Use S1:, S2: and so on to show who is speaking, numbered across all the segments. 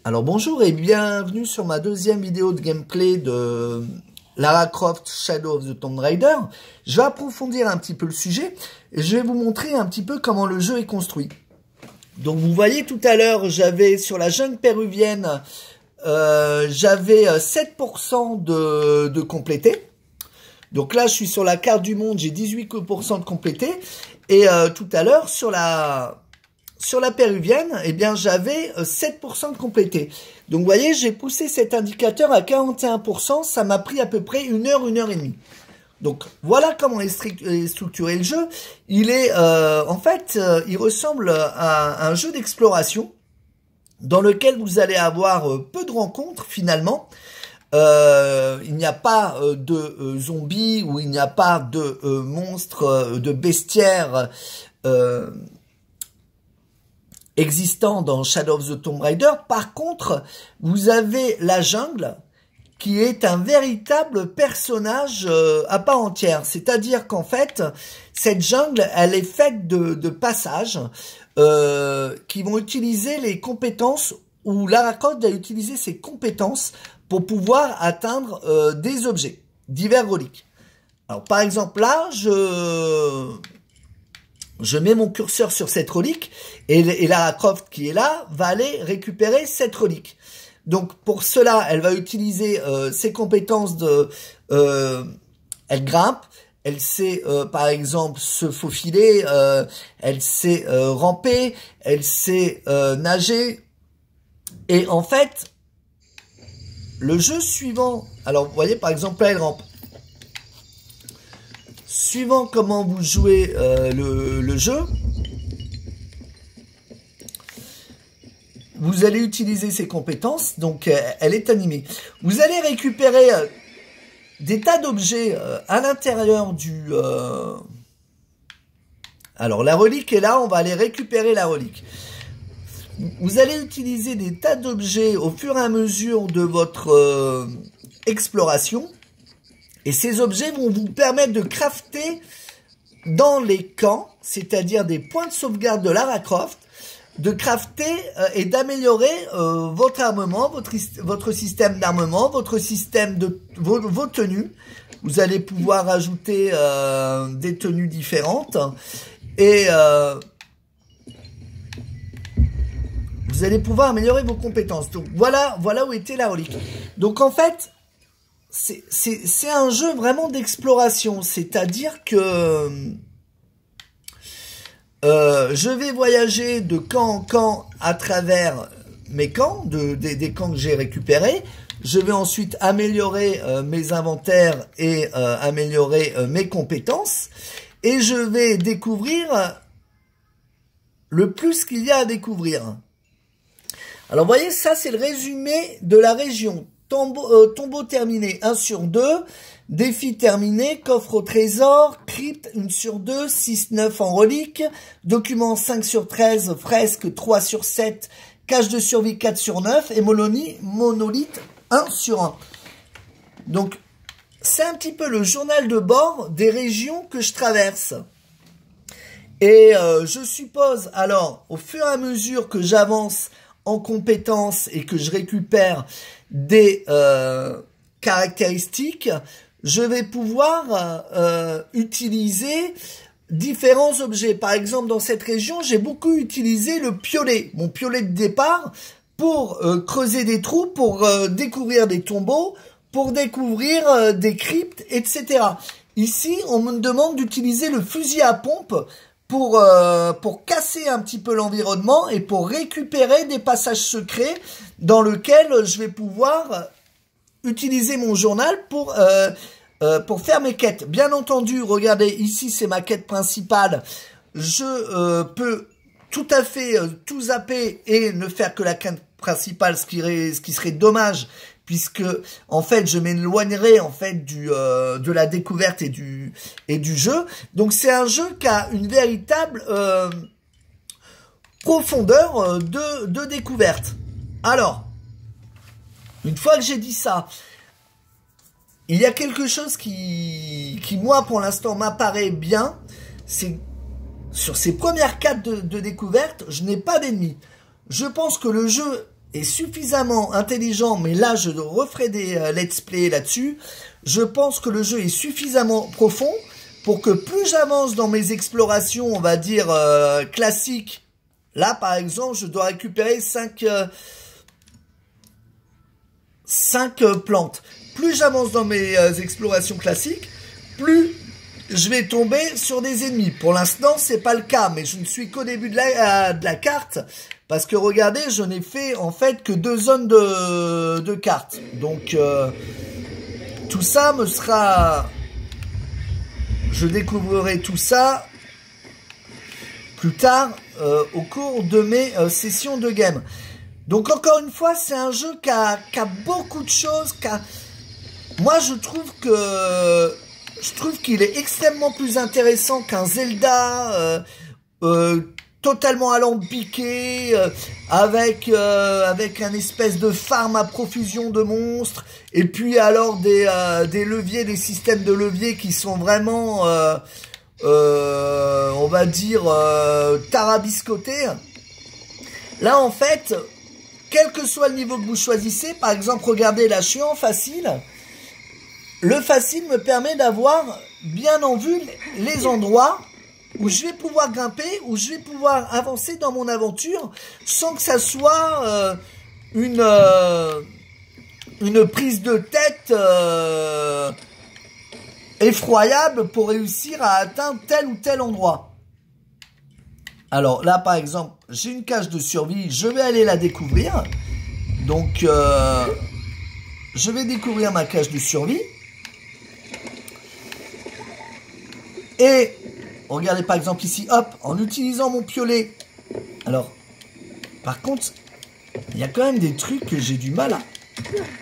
S1: Alors bonjour et bienvenue sur ma deuxième vidéo de gameplay de Lara Croft Shadow of the Tomb Raider. Je vais approfondir un petit peu le sujet et je vais vous montrer un petit peu comment le jeu est construit. Donc vous voyez tout à l'heure, j'avais sur la jungle péruvienne, j'avais 7% de complété. Donc là je suis sur la carte du monde, j'ai 18% de complété. Et tout à l'heure sur la péruvienne, eh bien, j'avais 7% de complété. Donc, vous voyez, j'ai poussé cet indicateur à 41%. Ça m'a pris à peu près une heure et demie. Donc, voilà comment est structuré le jeu. Il est, en fait, il ressemble à un jeu d'exploration dans lequel vous allez avoir peu de rencontres, finalement. Il n'y a pas de zombies ou il n'y a pas de monstres, de bestiaires, existant dans Shadow of the Tomb Raider. Par contre, vous avez la jungle qui est un véritable personnage à part entière. C'est-à-dire qu'en fait, cette jungle, elle est faite de passages qui vont utiliser les compétences, où Lara Croft va utiliser ses compétences pour pouvoir atteindre des objets, divers reliques. Alors par exemple là, je mets mon curseur sur cette relique et Lara Croft qui est là va aller récupérer cette relique. Donc pour cela, elle va utiliser ses compétences de... elle grimpe, elle sait par exemple se faufiler, elle sait ramper, elle sait nager. Et en fait, le jeu suivant... Alors vous voyez par exemple là, elle rampe. Suivant comment vous jouez le jeu, vous allez utiliser ses compétences, donc elle est animée. Vous allez récupérer des tas d'objets à l'intérieur du... Alors la relique est là, on va aller récupérer la relique. Vous allez utiliser des tas d'objets au fur et à mesure de votre exploration. Et ces objets vont vous permettre de crafter dans les camps, c'est-à-dire des points de sauvegarde de Lara Croft, de crafter et d'améliorer votre armement, votre système d'armement, votre système de vos tenues. Vous allez pouvoir ajouter des tenues différentes et vous allez pouvoir améliorer vos compétences. Donc voilà où était la relique. Donc en fait, c'est un jeu vraiment d'exploration, c'est-à-dire que je vais voyager de camp en camp à travers mes camps, des camps que j'ai récupérés. Je vais ensuite améliorer mes inventaires et améliorer mes compétences. Et je vais découvrir le plus qu'il y a à découvrir. Alors vous voyez, ça c'est le résumé de la région. Tombeau terminé, 1 sur 2. Défi terminé, coffre au trésor, crypte 1 sur 2, 6-9 en relique. Document 5 sur 13, fresque 3 sur 7, cache de survie 4 sur 9 et monolithe 1 sur 1. Donc c'est un petit peu le journal de bord des régions que je traverse. Et je suppose, alors, au fur et à mesure que j'avance en compétences et que je récupère des caractéristiques, je vais pouvoir utiliser différents objets. Par exemple, dans cette région, j'ai beaucoup utilisé le piolet, mon piolet de départ, pour creuser des trous, pour découvrir des tombeaux, pour découvrir des cryptes, etc. Ici, on me demande d'utiliser le fusil à pompe pour casser un petit peu l'environnement et pour récupérer des passages secrets dans lesquels je vais pouvoir utiliser mon journal pour faire mes quêtes. Bien entendu, regardez, ici c'est ma quête principale. Je peux tout à fait tout zapper et ne faire que la quête principale, ce qui serait dommage, puisque en fait je m'éloignerai en fait de la découverte et du jeu. Donc c'est un jeu qui a une véritable profondeur de découverte. Alors, une fois que j'ai dit ça, il y a quelque chose qui moi pour l'instant m'apparaît bien, c'est sur ces premières cartes de découverte, je n'ai pas d'ennemis. Je pense que le jeu est suffisamment intelligent, mais là je referai des let's play là-dessus, je pense que le jeu est suffisamment profond pour que plus j'avance dans mes explorations, on va dire classiques, là par exemple je dois récupérer 5 plantes. Plus j'avance dans mes explorations classiques, plus je vais tomber sur des ennemis. Pour l'instant, c'est pas le cas, mais je ne suis qu'au début de la carte, parce que regardez, je n'ai fait en fait que 2 zones de carte. Donc, tout ça me sera... Je découvrirai tout ça plus tard au cours de mes sessions de game. Donc, encore une fois, c'est un jeu qui a beaucoup de choses, Moi, je trouve qu'il est extrêmement plus intéressant qu'un Zelda totalement alambiqué, avec un espèce de farm à profusion de monstres, et puis alors des leviers, des systèmes de leviers qui sont vraiment, on va dire, tarabiscotés. Là, en fait, quel que soit le niveau que vous choisissez, par exemple, regardez, là, je suis en facile. Le facile me permet d'avoir bien en vue les endroits où je vais pouvoir grimper, où je vais pouvoir avancer dans mon aventure sans que ça soit une prise de tête effroyable pour réussir à atteindre tel ou tel endroit. Alors là, par exemple, j'ai une cage de survie, je vais aller la découvrir. Donc, je vais découvrir ma cage de survie. Et, regardez par exemple ici, hop, en utilisant mon piolet. Alors, par contre, il y a quand même des trucs que j'ai du mal à...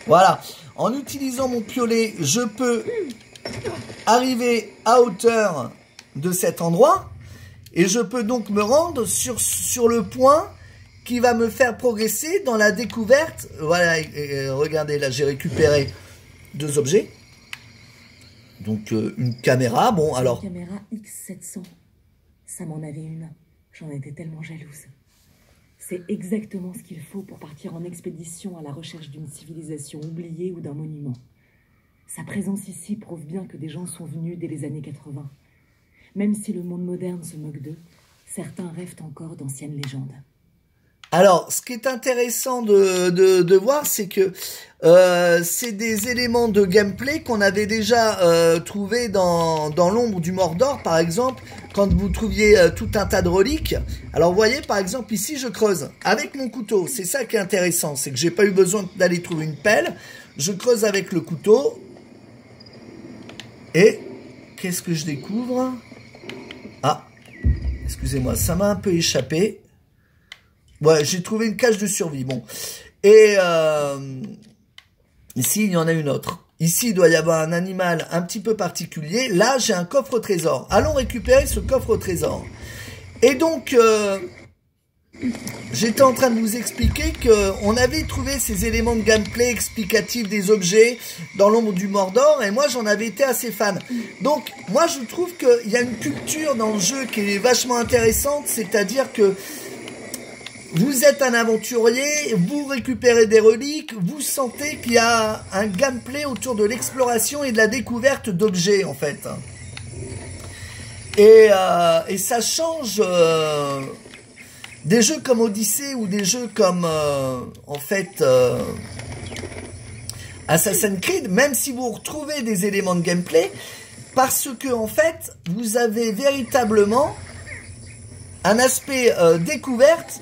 S1: Voilà, en utilisant mon piolet, je peux arriver à hauteur de cet endroit. Et je peux donc me rendre sur le point qui va me faire progresser dans la découverte. Voilà, regardez, là j'ai récupéré 2 objets. Donc une caméra, bon alors...
S2: Une caméra X700, ça m'en avait une, j'en étais tellement jalouse. C'est exactement ce qu'il faut pour partir en expédition à la recherche d'une civilisation oubliée ou d'un monument. Sa présence ici prouve bien que des gens sont venus dès les années 80. Même si le monde moderne se moque d'eux, certains rêvent encore d'anciennes légendes.
S1: Alors, ce qui est intéressant de voir, c'est que c'est des éléments de gameplay qu'on avait déjà trouvés dans l'ombre du Mordor, par exemple, quand vous trouviez tout un tas de reliques. Alors, vous voyez, par exemple, ici, je creuse avec mon couteau. C'est ça qui est intéressant, c'est que j'ai pas eu besoin d'aller trouver une pelle. Je creuse avec le couteau. Et qu'est-ce que je découvre? Ah, excusez-moi, ça m'a un peu échappé. Ouais, j'ai trouvé une cage de survie, bon. Et ici, il y en a une autre. Ici, il doit y avoir un animal un petit peu particulier. Là, j'ai un coffre au trésor. Allons récupérer ce coffre au trésor. Et donc, j'étais en train de vous expliquer qu'on avait trouvé ces éléments de gameplay explicatifs des objets dans l'ombre du Mordor, et moi j'en avais été assez fan. Donc moi je trouve qu'il y a une culture dans le jeu qui est vachement intéressante, c'est-à-dire que vous êtes un aventurier, vous récupérez des reliques, vous sentez qu'il y a un gameplay autour de l'exploration et de la découverte d'objets en fait. Et ça change... des jeux comme Odyssey ou des jeux comme, en fait, Assassin's Creed, même si vous retrouvez des éléments de gameplay, parce que, en fait, vous avez véritablement un aspect découverte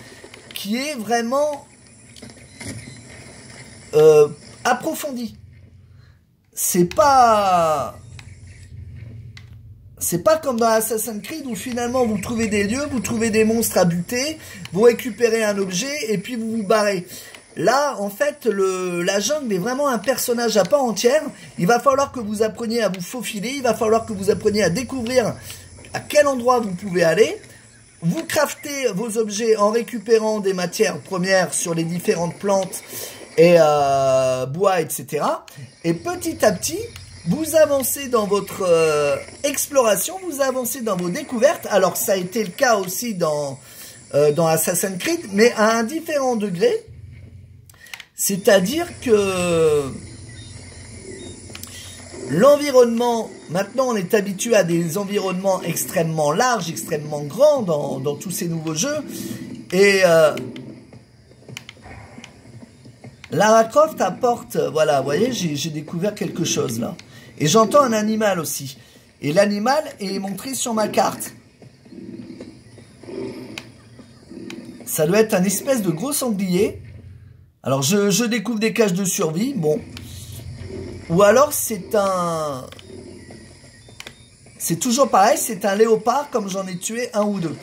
S1: qui est vraiment approfondi. C'est pas comme dans Assassin's Creed où finalement vous trouvez des lieux, vous trouvez des monstres à buter, vous récupérez un objet et puis vous vous barrez. Là, en fait, la jungle est vraiment un personnage à part entière. Il va falloir que vous appreniez à vous faufiler, il va falloir que vous appreniez à découvrir à quel endroit vous pouvez aller. Vous craftez vos objets en récupérant des matières premières sur les différentes plantes et bois, etc. Et petit à petit... vous avancez dans votre exploration, vous avancez dans vos découvertes. Alors, ça a été le cas aussi dans Assassin's Creed, mais à un différent degré. C'est-à-dire que l'environnement, maintenant on est habitué à des environnements extrêmement larges, extrêmement grands dans tous ces nouveaux jeux. Et Lara Croft apporte, voilà, vous voyez, j'ai découvert quelque chose là. Et j'entends un animal aussi. Et l'animal est montré sur ma carte. Ça doit être un espèce de gros sanglier. Alors je découvre des cages de survie, bon. Ou alors c'est un... C'est toujours pareil, c'est un léopard comme j'en ai tué un ou deux.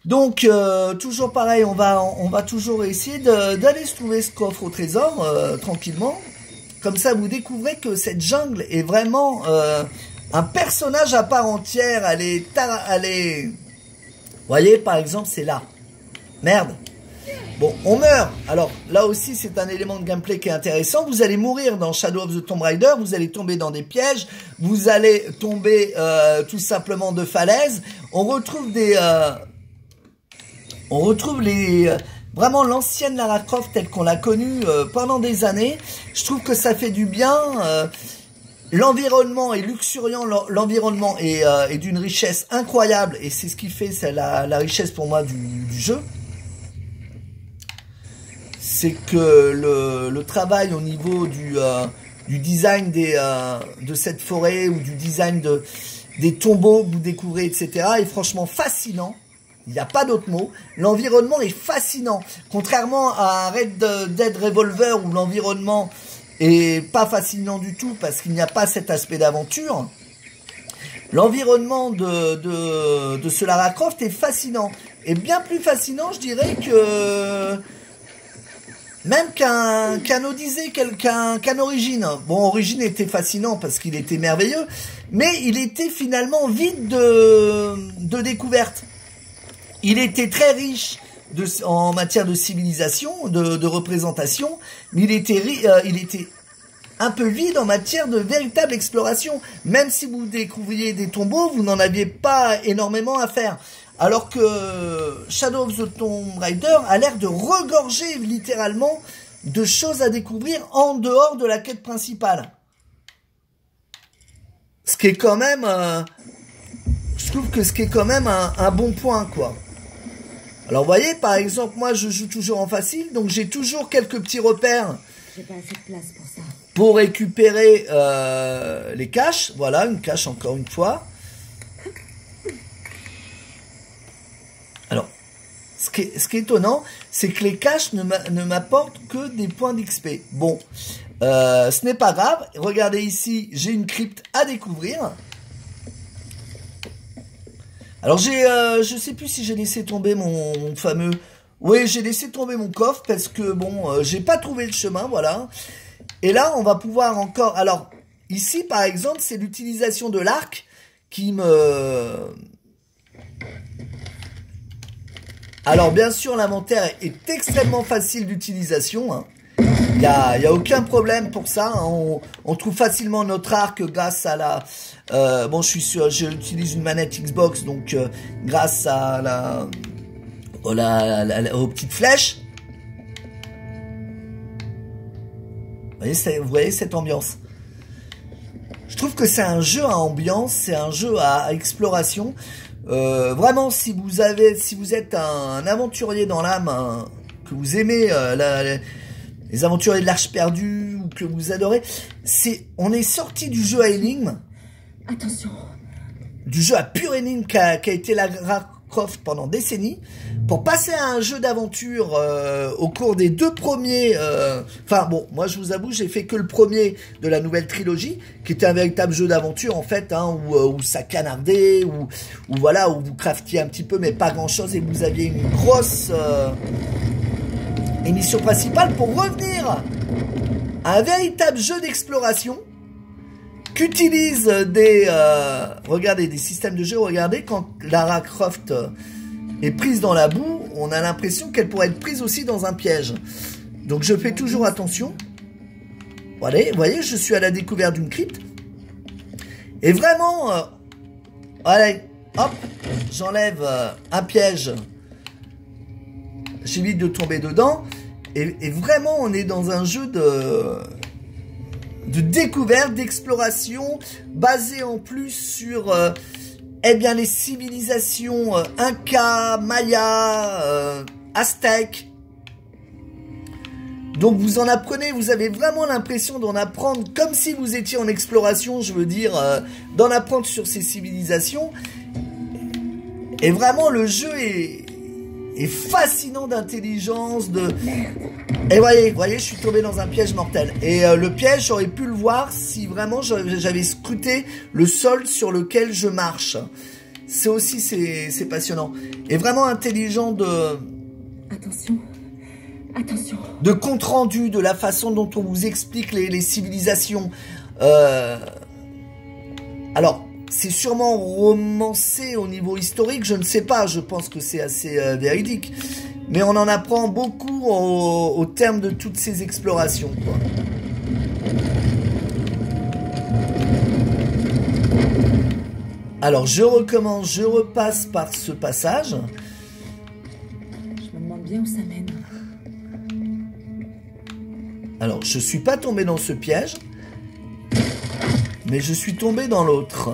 S1: Donc toujours pareil, on va toujours essayer d'aller se trouver ce coffre au trésor tranquillement. Comme ça vous découvrez que cette jungle est vraiment un personnage à part entière. Elle est... Vous voyez, par exemple, c'est là. Merde. Bon, on meurt. Alors, là aussi, c'est un élément de gameplay qui est intéressant. Vous allez mourir dans Shadow of the Tomb Raider. Vous allez tomber dans des pièges. Vous allez tomber tout simplement de falaises. On retrouve des... vraiment l'ancienne Lara Croft telle qu'on l'a connue pendant des années. Je trouve que ça fait du bien. L'environnement est luxuriant, l'environnement est d'une richesse incroyable et c'est ce qui fait la richesse pour moi du jeu. C'est que le travail au niveau du design de cette forêt ou du design des tombeaux que vous découvrez, etc. est franchement fascinant. Il n'y a pas d'autre mot. L'environnement est fascinant. Contrairement à Red Dead Revolver où l'environnement est pas fascinant du tout parce qu'il n'y a pas cet aspect d'aventure. L'environnement de ce Lara Croft est fascinant. Et bien plus fascinant, je dirais, que même qu'un Odyssey, qu'un Origin. Bon, Origin était fascinant parce qu'il était merveilleux, mais il était finalement vide de découvertes. Il était très riche en matière de civilisation, de représentation, mais il était un peu vide en matière de véritable exploration. Même si vous découvriez des tombeaux, vous n'en aviez pas énormément à faire. Alors que Shadow of the Tomb Raider a l'air de regorger littéralement de choses à découvrir en dehors de la quête principale. Ce qui est quand même... je trouve que ce qui est quand même un bon point, quoi. Alors, vous voyez, par exemple, moi, je joue toujours en facile, donc j'ai toujours quelques petits repères.
S2: J'ai pas assez de place pour ça.
S1: Pour récupérer les caches. Voilà, une cache encore une fois. Alors, ce qui est étonnant, c'est que les caches ne m'apportent que des points d'XP. Bon, ce n'est pas grave. Regardez ici, j'ai une crypte à découvrir. Alors je sais plus si j'ai laissé tomber mon fameux... Oui, j'ai laissé tomber mon coffre parce que bon, j'ai pas trouvé le chemin, voilà. Et là, on va pouvoir encore... Alors, ici, par exemple, c'est l'utilisation de l'arc qui me... Alors, bien sûr, l'inventaire est extrêmement facile d'utilisation, hein. Il y a aucun problème pour ça, hein. On trouve facilement notre arc grâce à la... bon, j'utilise une manette Xbox, donc grâce à aux petites flèches. Vous voyez cette ambiance. Je trouve que c'est un jeu à ambiance, c'est un jeu à exploration. Vraiment, si vous êtes un aventurier dans l'âme, hein, que vous aimez les aventuriers de l'Arche perdue ou que vous adorez, on est sorti du jeu à énigmes.
S2: Attention.
S1: Du jeu à pure énigme qu'a été Lara Croft pendant des décennies, pour passer à un jeu d'aventure au cours des deux premiers... Enfin bon, moi je vous avoue, j'ai fait que le premier de la nouvelle trilogie, qui était un véritable jeu d'aventure en fait, hein, où ça canardait, où voilà, où vous craftiez un petit peu, mais pas grand chose, et vous aviez une grosse émission principale pour revenir à un véritable jeu d'exploration qu'utilise regardez, des systèmes de jeu. Regardez, quand Lara Croft est prise dans la boue, on a l'impression qu'elle pourrait être prise aussi dans un piège. Donc je fais toujours attention. Voilà, vous voyez, je suis à la découverte d'une crypte. Et vraiment, allez, hop, j'enlève un piège. J'évite de tomber dedans. Et vraiment, on est dans un jeu de découverte, d'exploration, basé en plus sur eh bien, les civilisations Inca, Maya, Aztèques. Donc vous en apprenez, vous avez vraiment l'impression d'en apprendre comme si vous étiez en exploration, je veux dire, d'en apprendre sur ces civilisations. Et vraiment, le jeu est fascinant d'intelligence, de... Et voyez, je suis tombé dans un piège mortel. Et le piège, j'aurais pu le voir si vraiment j'avais scruté le sol sur lequel je marche. C'est aussi, c'est passionnant. Et vraiment intelligent de...
S2: Attention. Attention.
S1: De compte rendu, de la façon dont on vous explique les civilisations. Alors, c'est sûrement romancé au niveau historique, je ne sais pas, je pense que c'est assez véridique. Mais on en apprend beaucoup au terme de toutes ces explorations, quoi. Alors, je recommence, je repasse par ce passage.
S2: Je me demande bien où ça mène.
S1: Alors, je suis pas tombé dans ce piège, mais je suis tombé dans l'autre.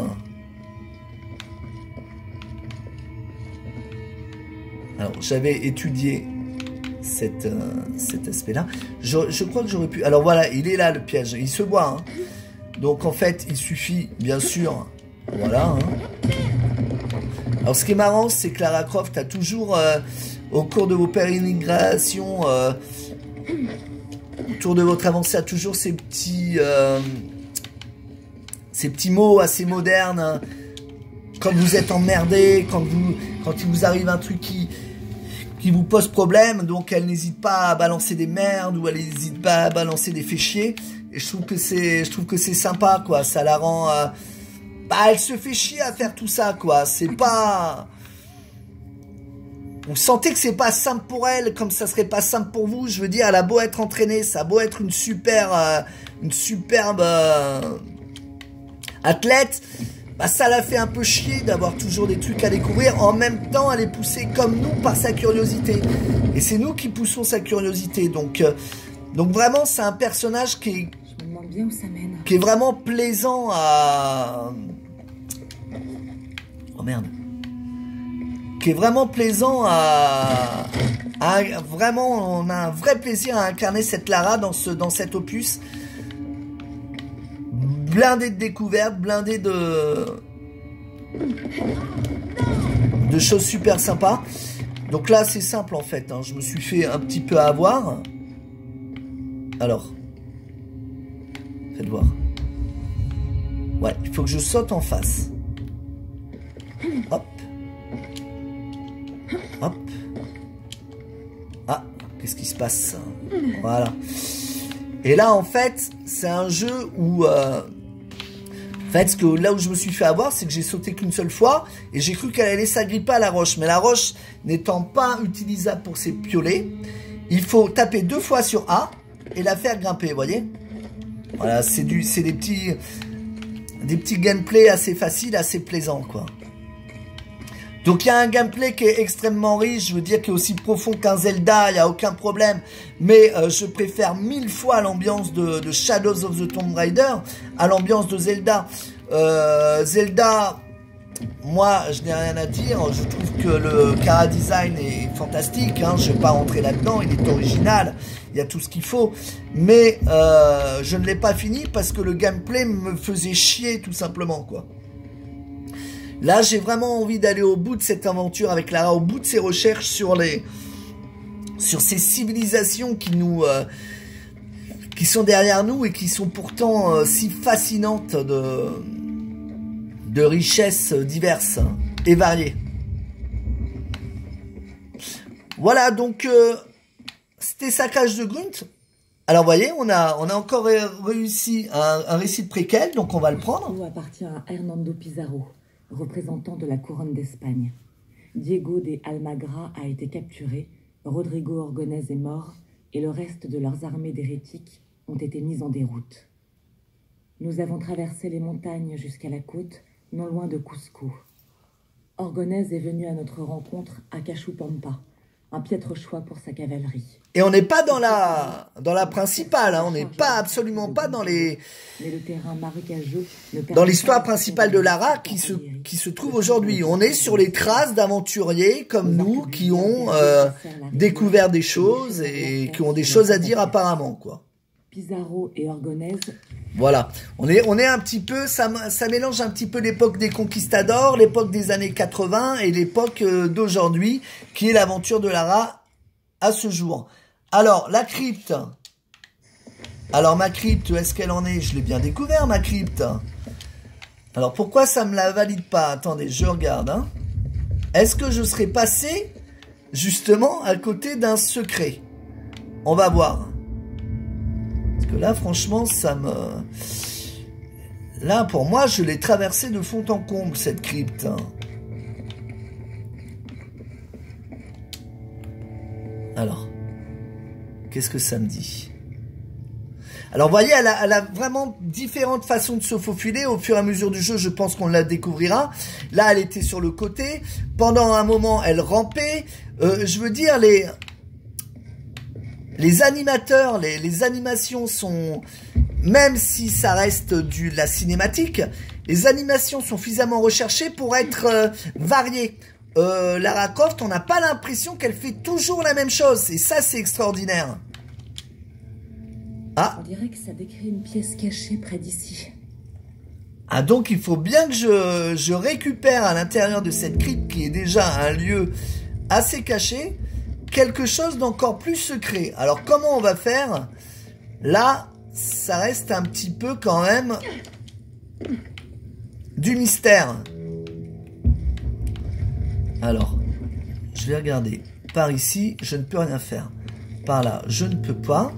S1: Alors, j'avais étudié cet aspect-là. Je crois que j'aurais pu... Alors voilà, il est là le piège, il se voit. Hein. Donc en fait, il suffit, bien sûr... Voilà. Hein. Alors ce qui est marrant, c'est que Lara Croft a toujours, au cours de vos pérégrinations... autour de votre avancée, a toujours ces petits mots assez modernes, hein. Quand vous êtes emmerdé, quand il vous arrive un truc qui vous pose problème, donc elle n'hésite pas à balancer des merdes ou elle n'hésite pas à balancer des fichiers. Et je trouve que c'est sympa, quoi. Ça la rend, elle se fait chier à faire tout ça, quoi. C'est pas... Vous sentez que c'est pas simple pour elle, comme ça serait pas simple pour vous. Je veux dire, elle a beau être entraînée, ça a beau être une superbe athlète, bah ça la fait un peu chier d'avoir toujours des trucs à découvrir. En même temps, elle est poussée comme nous par sa curiosité. Et c'est nous qui poussons sa curiosité. Donc vraiment, c'est un personnage qui est...
S2: Je me demande bien où ça mène.
S1: Qui est vraiment plaisant à... Oh merde. Qui est vraiment plaisant à vraiment, on a un vrai plaisir à incarner cette Lara dans cet opus. Blindé de découvertes, blindé de choses super sympas. Donc là, c'est simple en fait. Hein. Je me suis fait un petit peu avoir. Alors, faites voir. Ouais, il faut que je saute en face. Hop. Hop. Ah, qu'est-ce qui se passe? Voilà. Et là, en fait, c'est un jeu où... En fait, là où je me suis fait avoir, c'est que j'ai sauté qu'une seule fois et j'ai cru qu'elle allait s'agripper à la roche. Mais la roche n'étant pas utilisable pour ses piolets, il faut taper 2 fois sur A et la faire grimper, vous voyez? Voilà, c'est des petits gameplays assez faciles, assez plaisants, quoi. Donc il y a un gameplay qui est extrêmement riche, je veux dire qui est aussi profond qu'un Zelda, il n'y a aucun problème. Mais je préfère 1000 fois l'ambiance de Shadows of the Tomb Raider à l'ambiance de Zelda. Zelda, moi je n'ai rien à dire, je trouve que le chara design est fantastique, hein, je ne vais pas rentrer là-dedans, il est original, il y a tout ce qu'il faut. Mais je ne l'ai pas fini parce que le gameplay me faisait chier tout simplement, quoi. Là, j'ai vraiment envie d'aller au bout de cette aventure avec Lara, au bout de ses recherches sur ces civilisations qui sont derrière nous et qui sont pourtant si fascinantes de richesses diverses et variées. Voilà, donc c'était Saccage de Grunt. Alors, vous voyez, on a encore réussi un récit de préquel, donc on va le prendre.
S2: Tout appartient à Hernando Pizarro, représentant de la couronne d'Espagne. Diego de Almagra a été capturé, Rodrigo Orgonez est mort, et le reste de leurs armées d'hérétiques ont été mis en déroute. Nous avons traversé les montagnes jusqu'à la côte, non loin de Cusco. Orgonez est venu à notre rencontre à Cachupampa, Un piètre choix pour sa cavalerie.
S1: Et on n'est pas dans la principale, hein, on n'est pas absolument pas dans les...
S2: Mais le terrain marécageux
S1: dans l'histoire principale de Lara qui se trouve aujourd'hui. On est sur les traces d'aventuriers comme nous qui ont découvert des choses et qui ont des choses à dire apparemment, quoi.
S2: Pizarro et Orgonèse.
S1: Voilà, on est un petit peu, ça mélange un petit peu l'époque des conquistadors, l'époque des années 80 et l'époque d'aujourd'hui, qui est l'aventure de Lara à ce jour. Alors, la crypte. Alors, ma crypte, où est-ce qu'elle en est? Je l'ai bien découvert, ma crypte. Alors, pourquoi ça me la valide pas? Attendez, je regarde. Hein. Est-ce que je serais passé, justement, à côté d'un secret? On va voir. Parce que là, franchement, ça me... Là, pour moi, je l'ai traversé de fond en comble, cette crypte. Alors, qu'est-ce que ça me dit? Alors, vous voyez, elle a vraiment différentes façons de se faufiler. Au fur et à mesure du jeu, je pense qu'on la découvrira. Là, elle était sur le côté. Pendant un moment, elle rampait. Je veux dire, les animateurs, les animations sont... Même si ça reste de la cinématique, les animations sont suffisamment recherchées pour être variées. Lara Croft, on n'a pas l'impression qu'elle fait toujours la même chose. Et ça, c'est extraordinaire. Ah.
S2: On dirait que ça décrit une pièce cachée près d'ici.
S1: Ah, donc il faut bien que je récupère à l'intérieur de cette crypte, qui est déjà un lieu assez caché, quelque chose d'encore plus secret. Alors, comment on va faire? Là, ça reste un petit peu quand même du mystère. Alors, je vais regarder. Par ici, je ne peux rien faire. Par là, je ne peux pas.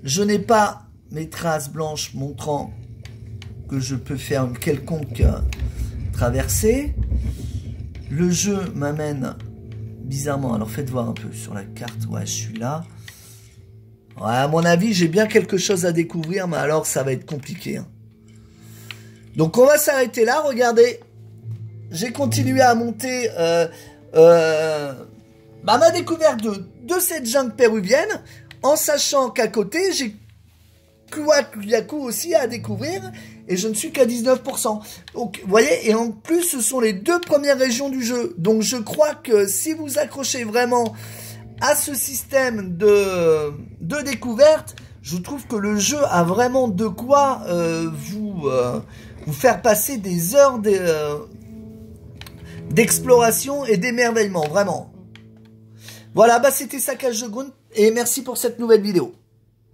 S1: Je n'ai pas mes traces blanches montrant que je peux faire une quelconque traversée. Le jeu m'amène bizarrement. Alors, faites voir un peu sur la carte. Ouais, je suis là. Ouais, à mon avis, j'ai bien quelque chose à découvrir, mais alors, ça va être compliqué. Hein. Donc, on va s'arrêter là. Regardez. J'ai continué à monter ma découverte de cette jungle péruvienne, en sachant qu'à côté, j'ai Coatzacoalcos aussi à découvrir, et je ne suis qu'à 19%. Donc, vous voyez, et en plus, ce sont les 2 premières régions du jeu. Donc, je crois que si vous accrochez vraiment à ce système de découverte, je trouve que le jeu a vraiment de quoi vous faire passer des heures d'exploration et d'émerveillement, vraiment. Voilà, bah c'était Saccage de Grunt, et merci pour cette nouvelle vidéo.